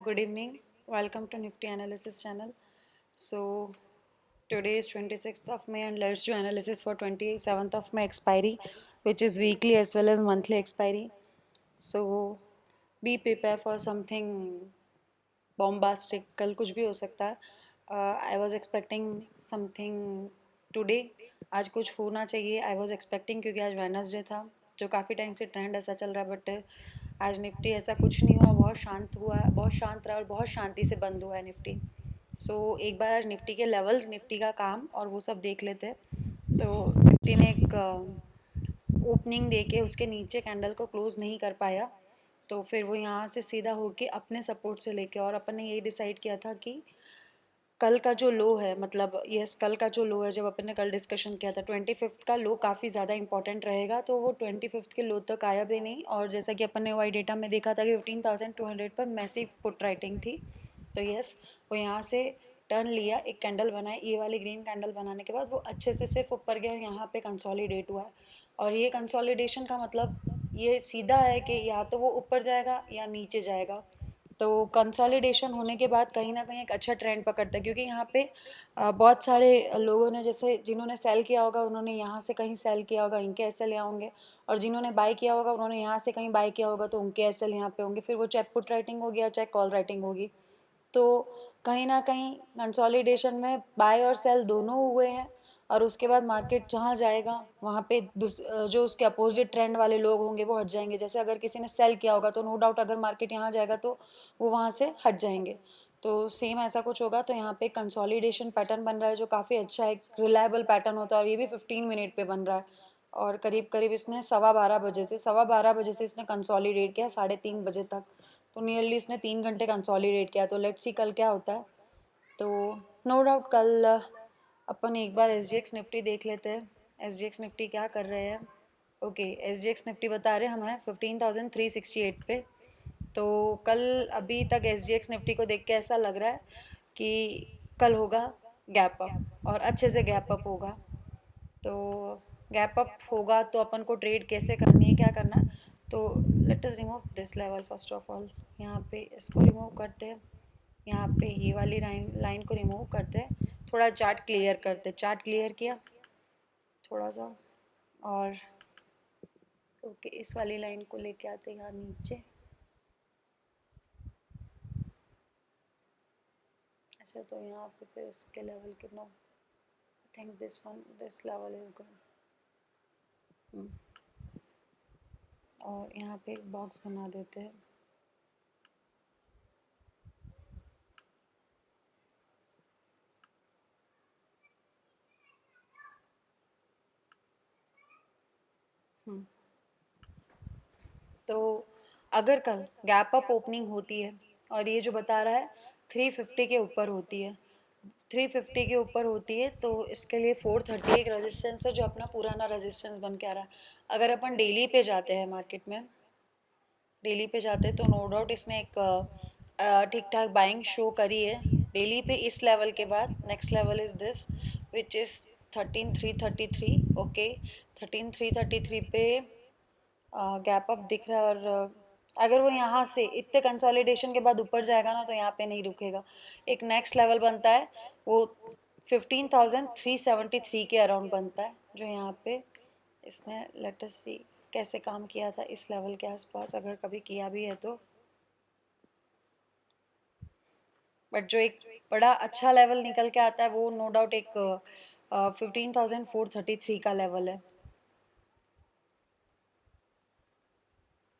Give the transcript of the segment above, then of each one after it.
Good evening. Welcome to Nifty Analysis channel. So today is 26th of May and let's do analysis for 27th of May expiry, which is weekly as well as monthly expiry. So be prepared for something bombastic. कल कुछ भी हो सकता है. I was expecting something today. आज कुछ होना चाहिए. I was expecting क्योंकि आज वेडनेसडे था जो काफ़ी टाइम से ट्रेंड ऐसा चल रहा है बट आज निफ्टी ऐसा कुछ नहीं हुआ. बहुत शांत हुआ, बहुत शांत रहा और बहुत शांति से बंद हुआ है निफ्टी. एक बार आज निफ्टी के लेवल्स, निफ्टी का काम और वो सब देख लेते हैं. तो निफ्टी ने एक ओपनिंग दे के उसके नीचे कैंडल को क्लोज नहीं कर पाया, तो फिर वो यहाँ से सीधा होके अपने सपोर्ट से लेके, और अपन ने यही डिसाइड किया था कि कल का जो लो है, मतलब यस कल का जो लो है, जब अपन ने कल डिस्कशन किया था 25th का लो काफ़ी ज़्यादा इंपॉर्टेंट रहेगा, तो वो 25th के लो तक आया भी नहीं. और जैसा कि अपन ने वाई डेटा में देखा था कि 15,200 पर मैसिव पुट राइटिंग थी. तो यस वो यहाँ से टर्न लिया, एक कैंडल बनाए, ये वाली ग्रीन कैंडल बनाने के बाद वो अच्छे से सिर्फ ऊपर गया और यहाँ पे कंसोलिडेट हुआ है. और ये कंसोलिडेशन का मतलब ये सीधा है कि या तो वो ऊपर जाएगा या नीचे जाएगा. तो कंसोलिडेशन होने के बाद कहीं ना कहीं एक अच्छा ट्रेंड पकड़ता है, क्योंकि यहाँ पे बहुत सारे लोगों ने, जैसे जिन्होंने सेल किया होगा उन्होंने यहाँ से कहीं सेल किया होगा, इनके एस एल यहाँ होंगे, और जिन्होंने बाय किया होगा उन्होंने यहाँ से कहीं बाय किया होगा तो उनके एस एल यहाँ पे होंगे. फिर वो चाहे पुट राइटिंग होगी या चाहे कॉल राइटिंग होगी. तो कहीं ना कहीं कंसोलिडेशन में बाय और सेल दोनों हुए हैं. और उसके बाद मार्केट जहाँ जाएगा वहाँ पे जो उसके अपोजिट ट्रेंड वाले लोग होंगे वो हट जाएंगे. जैसे अगर किसी ने सेल किया होगा तो नो डाउट अगर मार्केट यहाँ जाएगा तो वो वहाँ से हट जाएंगे. तो सेम ऐसा कुछ होगा. तो यहाँ पे कंसोलिडेशन पैटर्न बन रहा है जो काफ़ी अच्छा एक रिलायबल पैटर्न होता है, और ये भी 15 मिनट पे बन रहा है. और करीब करीब इसने 12:15 बजे से इसने कंसोलिडेट किया 3:30 बजे तक. तो नियरली इसने 3 घंटे कंसोलिडेट किया. तो लेट्स सी कल क्या होता है. तो नो डाउट कल अपन एक बार एस जी एक्स निफ्टी देख लेते हैं. एस जी एक्स निफ्टी क्या कर रहे हैं. Okay, S G x Nifty बता रहे हैं हमें 15,368 पे. तो कल अभी तक एस जी एक्स निफ्टी को देख के ऐसा लग रहा है कि कल होगा गैप अप, और अच्छे से गैप अप होगा. तो गैप अप होगा तो अपन को ट्रेड कैसे करनी है, क्या करना है. तो let us remove this level first of all. यहाँ पे इसको रिमूव करते हैं, यहाँ पे ये वाली लाइन लाइन को रिमूव करते हैं, थोड़ा चार्ट क्लियर करते हैं. चार्ट क्लियर किया थोड़ा सा, और ओके इस वाली लाइन को लेके आते हैं यहाँ नीचे ऐसे. तो यहाँ पे फिर इसके लेवल कितना, I think this level is good. और यहाँ पे एक बॉक्स बना देते हैं. तो अगर कल गैप अप ओपनिंग होती है और ये जो बता रहा है 350 के ऊपर होती है, 350 के ऊपर होती है, तो इसके लिए 430 एक रेजिस्टेंस है जो अपना पुराना रेजिस्टेंस बन के आ रहा है. अगर अपन डेली पे जाते हैं मार्केट में, डेली पे जाते हैं तो नो डाउट इसने एक ठीक ठाक बाइंग शो करी है डेली पे. इस लेवल के बाद next level is this which is 13,333. Okay, 13,333 पे गैप अप दिख रहा है. और अगर वो यहाँ से इतने कंसोलिडेशन के बाद ऊपर जाएगा ना तो यहाँ पे नहीं रुकेगा. एक नेक्स्ट लेवल बनता है वो 15,373 के अराउंड बनता है, जो यहाँ पे इसने लेट अस सी कैसे काम किया था इस लेवल के आसपास, अगर कभी किया भी है तो. बट जो एक बड़ा अच्छा लेवल निकल के आता है वो नो डाउट एक 15,433 का लेवल है.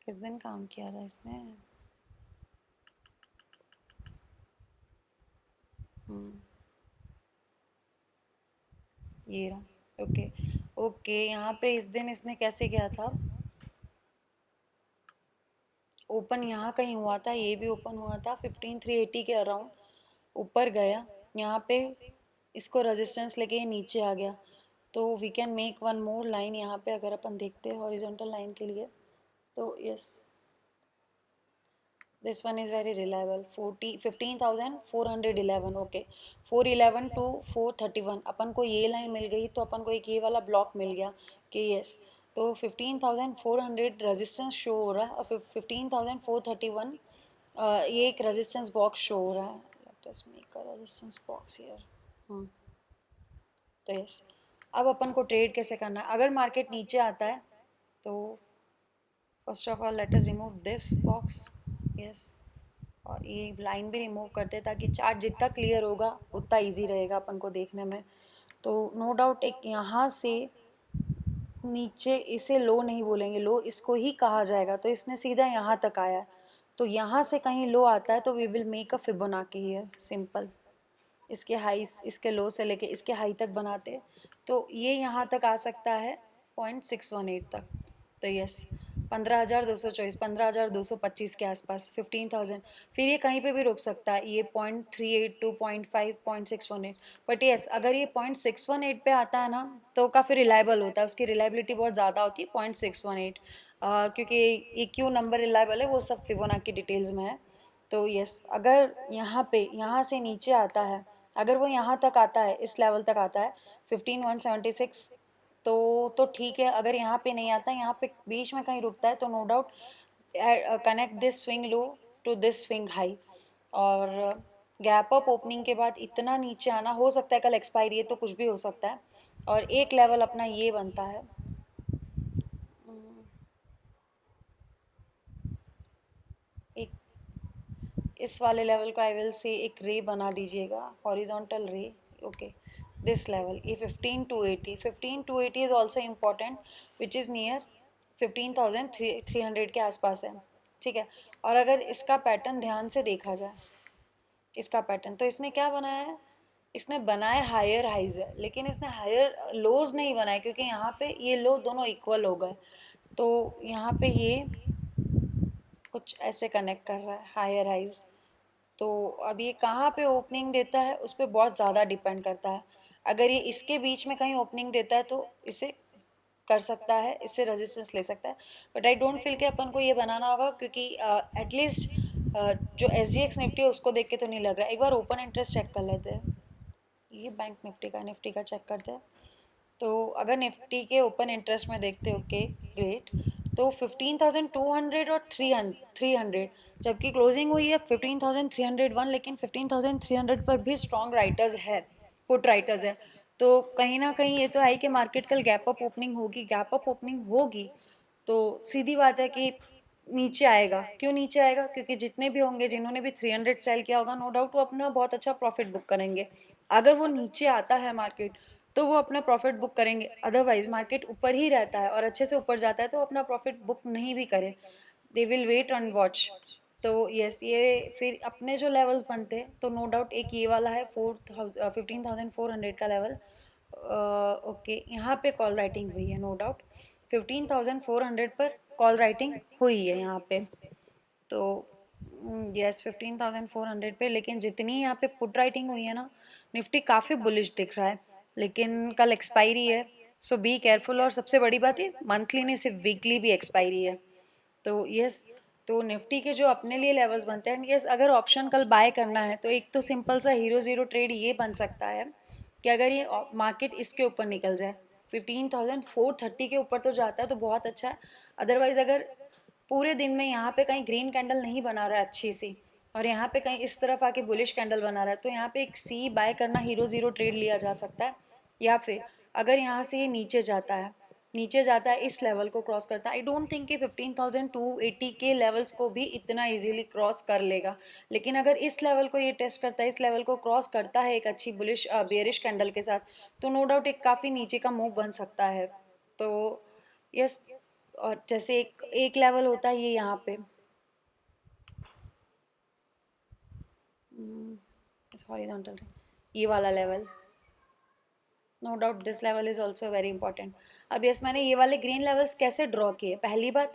किस दिन काम किया था इसने. ये रहा. ओके ओके, यहाँ पे इस दिन इसने कैसे किया था. ओपन यहाँ कहीं हुआ था, ये भी ओपन हुआ था 15,380 के अराउंड, ऊपर गया यहाँ पे, इसको रेजिस्टेंस लेके ये नीचे आ गया. तो we can make one more line यहाँ पे अगर अपन देखते हैं हॉरिजॉन्टल लाइन के लिए. तो yes this one is very reliable. 15,411. Okay, 411 to 431 अपन को ये लाइन मिल गई, तो अपन को एक ये वाला ब्लॉक मिल गया कि यस. तो 15,400 रेजिस्टेंस शो हो रहा है और 15,431 ये एक रेजिस्टेंस बॉक्स शो हो रहा है, let us make a resistance box here. तो यस, अब अपन को ट्रेड कैसे करना है। अगर मार्केट नीचे आता है तो first of all let us remove this box, yes, और ये लाइन भी रिमूव करते हैं ताकि चार्ट जितना क्लियर होगा उतना इजी रहेगा अपन को देखने में। तो नो डाउट एक यहाँ से नीचे, इसे लो नहीं बोलेंगे, लो इसको ही कहा जाएगा। तो इसने सीधा यहाँ तक आया है, तो यहाँ से कहीं लो आता है तो we will make a Fibonacci here, simple. इसके हाई, इसके लो से लेके इसके हाई तक बनाते, तो ये यहाँ तक आ सकता है 0.618 तक। तो यस, 15,224, 15,225 के आसपास, 15,000। फिर ये कहीं पे भी रुक सकता है, ये 0.382, 0.5, 0.618। बट यस, अगर ये 0.618 पे आता है ना तो काफ़ी रिलायबल होता है, उसकी रिलायबिलिटी बहुत ज़्यादा होती है 0.618, क्योंकि ये क्यों नंबर रिलायबल है वो सब फिबोनाची डिटेल्स में है। तो यस, अगर यहाँ पे, यहाँ से नीचे आता है, अगर वो यहाँ तक आता है, इस लेवल तक आता है 15,176, तो ठीक है। अगर यहाँ पे नहीं आता, यहाँ पे बीच में कहीं रुकता है, तो no doubt connect this swing low to this swing high. और गैप अप ओपनिंग के बाद इतना नीचे आना, हो सकता है कल एक्सपायरी है तो कुछ भी हो सकता है। और एक लेवल अपना ये बनता है, एक इस वाले लेवल को आई विल से एक रे बना दीजिएगा, हॉरिजॉन्टल रे, ओके। दिस लेवल, ये 15,280, 15,280 is also important, which is near 15,300 के आसपास है, ठीक है। और अगर इसका पैटर्न ध्यान से देखा जाए, इसका पैटर्न, तो इसने क्या बनाया है, इसने बनाए हायर हाइज है, लेकिन इसने हायर लोज नहीं बनाए, क्योंकि यहाँ पे ये लो दोनों इक्वल हो गए। तो यहाँ पे ये कुछ ऐसे कनेक्ट कर रहा है, हायर हाइज। तो अब ये कहाँ पे ओपनिंग देता है उस पर बहुत ज़्यादा डिपेंड करता है। अगर ये इसके बीच में कहीं ओपनिंग देता है तो इसे कर सकता है, इससे रेजिस्टेंस ले सकता है। बट आई डोंट फील कि अपन को ये बनाना होगा, क्योंकि एटलीस्ट जो एस जी एक्स निफ्टी है उसको देख के तो नहीं लग रहा है। एक बार ओपन इंटरेस्ट चेक कर लेते हैं, ये बैंक निफ्टी का चेक करते हैं। तो अगर निफ्टी के ओपन इंटरेस्ट में देखते हो, ओके ग्रेट, तो 15,200 और 300, जबकि क्लोजिंग हुई है 15,301, लेकिन 15,300 पर भी स्ट्रॉन्ग राइटर्स है, पुट राइटर्स है। तो कहीं ना कहीं ये तो है कि मार्केट कल गैप अप ओपनिंग होगी, गैप अप ओपनिंग होगी तो सीधी बात है कि नीचे आएगा। क्यों नीचे आएगा, क्योंकि जितने भी होंगे जिन्होंने भी 300 सेल किया होगा, नो डाउट वो अपना बहुत अच्छा प्रॉफिट बुक करेंगे। अगर वो नीचे आता है मार्केट तो वो अपना प्रॉफिट बुक करेंगे, अदरवाइज मार्केट ऊपर ही रहता है और अच्छे से ऊपर जाता है तो अपना प्रॉफिट बुक नहीं भी करे, they will wait and watch. तो यस, ये फिर अपने जो लेवल्स बनते हैं, तो नो डाउट एक ये वाला है 15,400 का लेवल, ओके। यहाँ पे कॉल राइटिंग हुई है, नो डाउट 15,400 पर कॉल राइटिंग हुई है यहाँ पे। तो यस, 15,400 पे, लेकिन जितनी यहाँ पे पुट राइटिंग हुई है ना, निफ्टी काफ़ी बुलिश दिख रहा है, लेकिन कल एक्सपायरी है, सो बी केयरफुल। और सबसे बड़ी बात है, मंथली नहीं सिर्फ वीकली भी एक्सपायरी है। तो यस, तो निफ्टी के जो अपने लिए लेवल्स बनते हैं, यस, अगर ऑप्शन कल बाय करना है तो एक तो सिंपल सा हीरो ज़ीरो ट्रेड ये बन सकता है कि अगर ये मार्केट इसके ऊपर निकल जाए, 15,430 के ऊपर तो जाता है तो बहुत अच्छा है। अदरवाइज अगर पूरे दिन में यहाँ पे कहीं ग्रीन कैंडल नहीं बना रहा है अच्छी सी, और यहाँ पे कहीं इस तरफ आके बुलिश कैंडल बना रहा है, तो यहाँ पे एक सी बाय करना, हीरो ज़ीरो ट्रेड लिया जा सकता है। या फिर अगर यहाँ से ये नीचे जाता है, नीचे जाता है, इस लेवल को क्रॉस करता है, आई डोंट थिंक कि 15,280 के लेवल्स को भी इतना इजीली क्रॉस कर लेगा। लेकिन अगर इस लेवल को ये टेस्ट करता है, इस लेवल को क्रॉस करता है एक अच्छी बुलिश बेयरिश कैंडल के साथ, तो नो डाउट एक काफ़ी नीचे का मूव बन सकता है। तो यस, और जैसे एक एक लेवल होता है ये यहाँ पे, हॉरिजॉन्टल, ये वाला level, no doubt this level is also very important. अब यस, मैंने ये वाले ग्रीन लेवल्स कैसे ड्रॉ किए, पहली बात,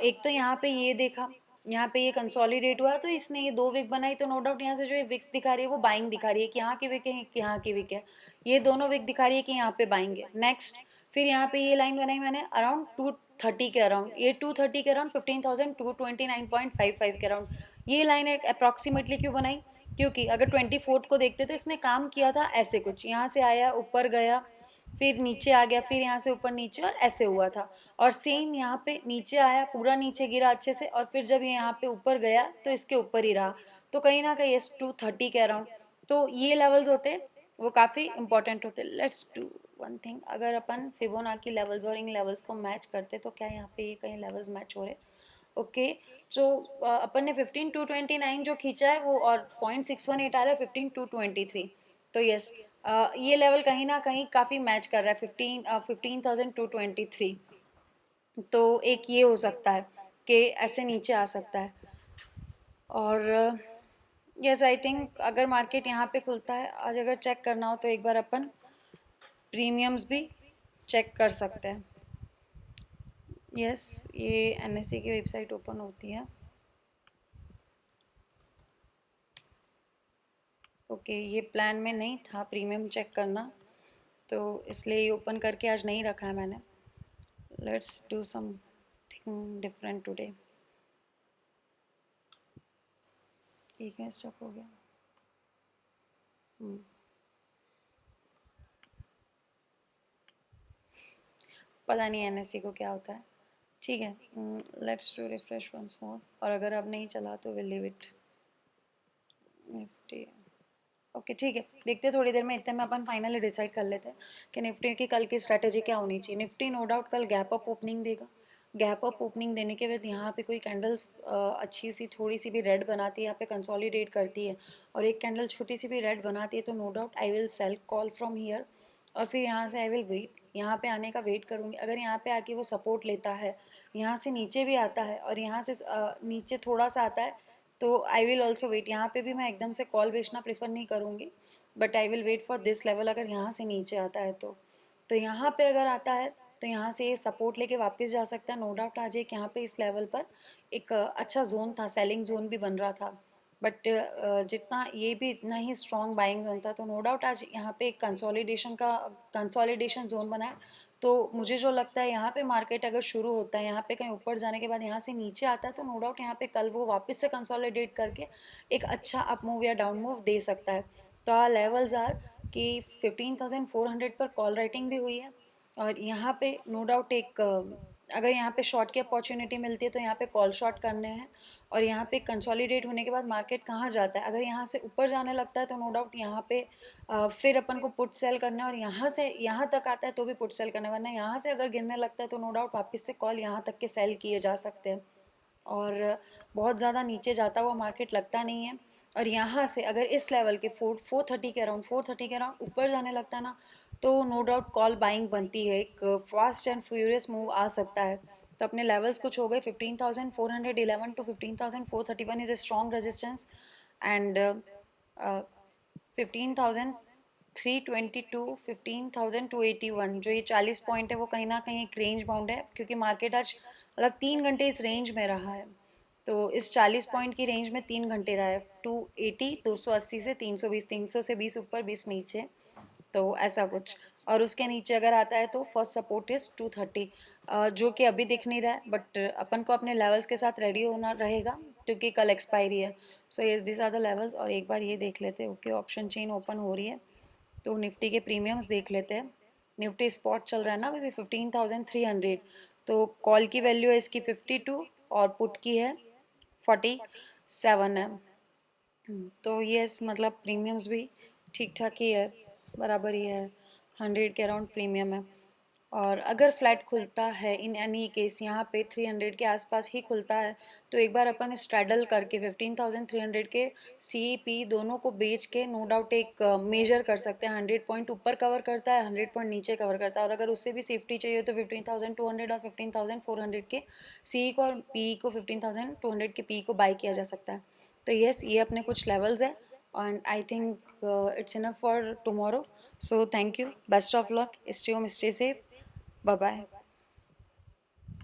एक तो यहाँ पे ये देखा, यहाँ पे ये कंसोलिडेट हुआ तो इसने ये दो विक बनाई, तो नो डाउट यहाँ से जो ये विक्स दिखा रही है वो बाइंग दिखा रही है कि यहाँ की विक है, यहाँ की विक है, ये दोनों विक दिखा रही है कि यहाँ पे बाइंग है। नेक्स्ट, फिर यहाँ पे ये लाइन बनाई मैंने अराउंड 230 के अराउंड, ये 230 के अराउंड 15,229.55 के अराउंड, ये लाइन एक अप्रॉक्सीमेटली क्यों बनाई, क्योंकि अगर 24th को देखते तो इसने काम किया था ऐसे कुछ, यहाँ से आया ऊपर गया, फिर नीचे आ गया, फिर यहाँ से ऊपर नीचे, और ऐसे हुआ था। और सेम यहाँ पे नीचे आया, पूरा नीचे गिरा अच्छे से, और फिर जब ये यहाँ पे ऊपर गया तो इसके ऊपर ही रहा। तो कहीं ना कहीं एस 230 के अराउंड। तो ये लेवल्स होते हैं, वो काफ़ी इंपॉर्टेंट होते हैं। लेट्स डू वन थिंग, अगर अपन फिबोनाची लेवल्स और इन लेवल्स को मैच करते तो क्या यहाँ पे ये कहीं लेवल्स मैच हो रहे? ओके। सो अपन ने 15,229 जो खींचा है वो, और 0.618 आ रहा है 15,223। तो यस, ये लेवल कहीं ना कहीं काफ़ी मैच कर रहा है 15,223। तो एक ये हो सकता है कि ऐसे नीचे आ सकता है। और यस, आई थिंक अगर मार्केट यहाँ पे खुलता है आज, अगर चेक करना हो तो एक बार अपन प्रीमियम्स भी चेक कर सकते हैं। यस, ये एनएससी की वेबसाइट ओपन होती है। ओके, ये प्लान में नहीं था प्रीमियम चेक करना, तो इसलिए ये ओपन करके आज नहीं रखा है मैंने। Let's do something different today. ठीक है, स्टॉप हो गया। पता नहीं एनएससी को क्या होता है। ठीक है, let's do refresh once more, और अगर अब नहीं चला तो will leave it. Nifty, okay ठीक है, देखते हैं थोड़ी देर में। इतने में अपन फाइनली डिसाइड कर लेते हैं कि निफ्टी की कल की स्ट्रैटेजी क्या होनी चाहिए। निफ्टी नो डाउट कल गैप अप ओपनिंग देगा। गैप अप ओपनिंग देने के बाद यहाँ पे कोई कैंडल्स अच्छी सी थोड़ी सी भी रेड बनाती है, यहाँ पे कंसोलिडेट करती है, और एक कैंडल छोटी सी भी रेड बनाती है, तो no doubt I will sell call from here. और फिर यहाँ से आई विल वेट, यहाँ पे आने का वेट करूँगी। अगर यहाँ पे आके वो सपोर्ट लेता है, यहाँ से नीचे भी आता है, और यहाँ से नीचे थोड़ा सा आता है, तो आई विल ऑल्सो वेट। यहाँ पे भी मैं एकदम से कॉल बेचना प्रेफर नहीं करूँगी, but I will wait for this level. अगर यहाँ से नीचे आता है तो यहाँ पे अगर आता है तो यहाँ से ये सपोर्ट लेके वापस जा सकता है। नो डाउट आज एक यहाँ पे इस लेवल पर एक अच्छा जोन था, सेलिंग जोन भी बन रहा था, बट जितना ये भी इतना ही स्ट्रॉन्ग बाइंग जोन था। तो नो डाउट आज यहाँ पे एक कंसोलिडेशन जोन बना है। तो मुझे जो लगता है यहाँ पे मार्केट अगर शुरू होता है, यहाँ पे कहीं ऊपर जाने के बाद यहाँ से नीचे आता है, तो नो डाउट यहाँ पे कल वो वापस से कंसोलिडेट करके एक अच्छा अप मूव या डाउन मूव दे सकता है। तो आ लेवल्स आर कि 15,400 पर कॉल राइटिंग भी हुई है, और यहाँ पे नो डाउट एक अगर यहाँ पे शॉर्ट की अपॉर्चुनिटी मिलती है तो यहाँ पे कॉल शॉर्ट करने हैं। और यहाँ पे कंसोलिडेट होने के बाद मार्केट कहाँ जाता है, अगर यहाँ से ऊपर जाने लगता है तो नो डाउट यहाँ पे फिर अपन को पुट सेल करना है, और यहाँ से यहाँ तक आता है तो भी पुट सेल करना है, वरना यहाँ से अगर गिरने लगता है तो नो डाउट वापस से कॉल यहाँ तक के सेल किए जा सकते हैं। और बहुत ज़्यादा नीचे जाता हुआ मार्केट लगता नहीं है। और यहाँ से अगर इस लेवल के 430 के अराउंड ऊपर जाने लगता है ना, तो नो डाउट कॉल बाइंग बनती है, एक फास्ट एंड फ्यूरियस मूव आ सकता है। तो अपने लेवल्स कुछ हो गए 15,411 to 15,431 is a strong resistance, and 15,322 15,281 जो ये 40 पॉइंट है वो कहीं ना कहीं एक रेंज बाउंड है, क्योंकि मार्केट आज मतलब 3 घंटे इस रेंज में रहा है। तो इस 40 पॉइंट की रेंज में 3 घंटे रहा है। 280 280 से 320, 300 से 20 ऊपर 20 नीचे, तो ऐसा कुछ। और उसके नीचे अगर आता है तो फर्स्ट सपोर्ट इज़ 230, जो कि अभी दिख नहीं रहा है, बट अपन को अपने लेवल्स के साथ रेडी होना रहेगा क्योंकि कल एक्सपायरी है। So yes, this are the levels. और एक बार ये देख लेते हैं। ओके, ऑप्शन चेन ओपन हो रही है, तो निफ्टी के प्रीमियम्स देख लेते हैं। निफ्टी स्पॉट चल रहा है ना अभी भी 15,300। तो कॉल की वैल्यू है इसकी 52, और पुट की है 47 है। तो ये मतलब प्रीमियम्स भी ठीक ठाक ही है, बराबर ही है, 100 के अराउंड प्रीमियम है। और अगर फ्लैट खुलता है इन एनी केस यहाँ पे 300 के आसपास ही खुलता है, तो एक बार अपन स्ट्रैडल करके 15,300 के सी पी दोनों को बेच के नो डाउट एक मेजर कर सकते हैं। 100 पॉइंट ऊपर कवर करता है, 100 पॉइंट नीचे कवर करता है, और अगर उससे भी सेफ्टी चाहिए तो 15,200 और 15,400 के सी को और पी को 15,200 के पी को बाई किया जा सकता है। तो यस, ये अपने कुछ लेवल्स है, and I think it's enough for tomorrow. So thank you. Best of luck. Stay home, stay safe. Bye bye.